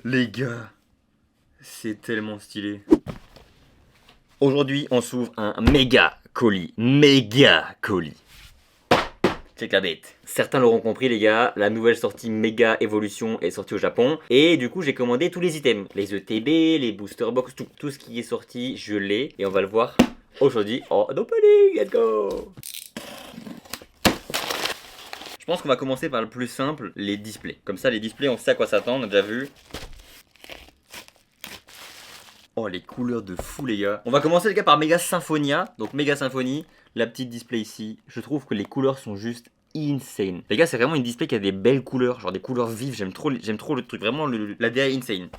Les gars, c'est tellement stylé. Aujourd'hui, on s'ouvre un méga colis. Méga colis. Check la bête. Certains l'auront compris les gars, la nouvelle sortie Méga Evolution est sortie au Japon. Et du coup j'ai commandé tous les items. Les ETB, les booster box, tout ce qui est sorti, je l'ai. Et on va le voir aujourd'hui en opening. Let's go. Je pense qu'on va commencer par le plus simple, les displays. Comme ça les displays on sait à quoi s'attendre, on a déjà vu. Oh les couleurs de fou les gars. On va commencer les gars par Mega Symphonia. Donc Mega Symphony, la petite display ici. Je trouve que les couleurs sont juste insane. Les gars c'est vraiment une display qui a des belles couleurs. Genre des couleurs vives, j'aime trop le truc. Vraiment la DA est insane.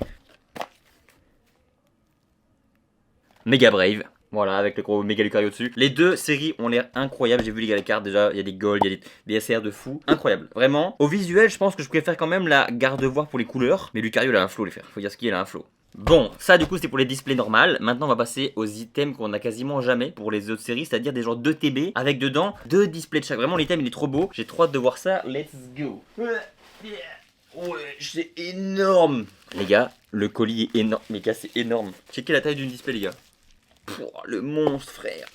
Mega Brave. Voilà, avec le gros méga Lucario dessus. Les deux séries ont l'air incroyables. J'ai vu les gars les cartes déjà. Il y a des gold, il y a des SR de fou. Incroyable. Vraiment. Au visuel, je pense que je préfère quand même la garde-voir pour les couleurs. Mais Lucario, il a un flow, les frères. Faut dire ce qu'il a un flow. Bon, ça du coup c'était pour les displays normales. Maintenant on va passer aux items qu'on a quasiment jamais pour les autres séries, c'est-à-dire des genres 2 TB avec dedans 2 displays de chaque. Vraiment l'item il est trop beau. J'ai trop hâte de voir ça. Let's go. Ouais, c'est énorme. Les gars, le colis est énorme. Les gars, c'est énorme. Checkez la taille d'une display les gars. Pouah, le monstre frère.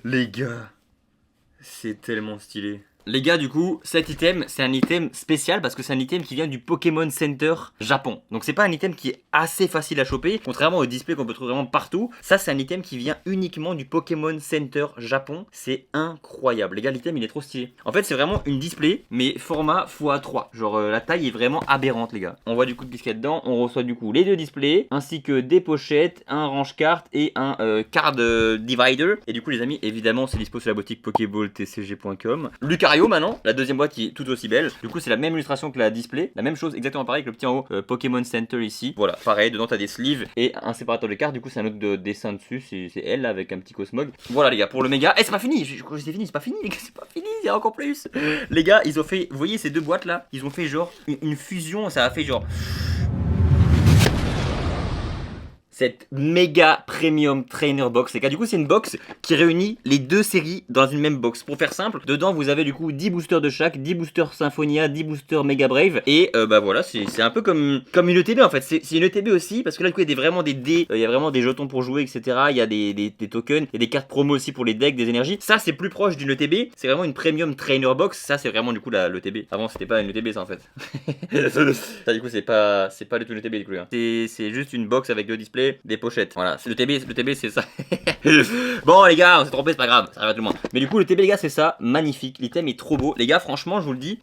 Les gars, c'est tellement stylé. Les gars du coup cet item c'est un item spécial parce que c'est un item qui vient du Pokémon Center Japon. Donc c'est pas un item qui est assez facile à choper. Contrairement au display qu'on peut trouver vraiment partout. Ça c'est un item qui vient uniquement du Pokémon Center Japon. C'est incroyable. Les gars l'item il est trop stylé. En fait c'est vraiment une display mais format x3. Genre la taille est vraiment aberrante les gars. On voit du coup qu'est-ce qu'il y a dedans. On reçoit du coup les 2 displays ainsi que des pochettes, un range carte et un card divider. Et du coup les amis évidemment c'est dispo sur la boutique pokéballtcg.com. Lucario maintenant, la deuxième boîte qui est tout aussi belle. Du coup c'est la même illustration que la display, la même chose exactement pareil avec le petit en haut Pokémon Center ici. Voilà, pareil, dedans t'as des sleeves et un séparateur de cartes. Du coup c'est un autre dessin dessus, c'est elle là, avec un petit cosmog. Voilà les gars pour le méga. Eh c'est pas fini, je crois que c'est fini, c'est pas fini les gars, c'est pas fini, il y a encore plus. Les gars ils ont fait, vous voyez ces deux boîtes là, ils ont fait genre une fusion, ça a fait genre cette méga premium trainer box. Les gars, du coup, c'est une box qui réunit les 2 séries dans une même box. Pour faire simple, dedans, vous avez du coup 10 boosters de chaque, 10 boosters Symphonia, 10 boosters Mega Brave. Et bah voilà, c'est un peu comme une ETB en fait. C'est une ETB aussi, parce que là, du coup, il y a vraiment des dés, il y a vraiment des jetons pour jouer, etc. Il y a des tokens, il y a des cartes promo aussi pour les decks, des énergies. Ça, c'est plus proche d'une ETB. C'est vraiment une premium trainer box. Ça, c'est vraiment du coup l'ETB. Avant, c'était pas une ETB, ça en fait. Ça, du coup, c'est pas du tout une ETB, du coup, hein. C'est juste une box avec 2 displays. Des pochettes, voilà, le TB c'est ça. Bon les gars, on s'est trompé, c'est pas grave, ça arrive à tout le monde. Mais du coup le TB les gars c'est ça, magnifique, l'item est trop beau. Les gars franchement je vous le dis,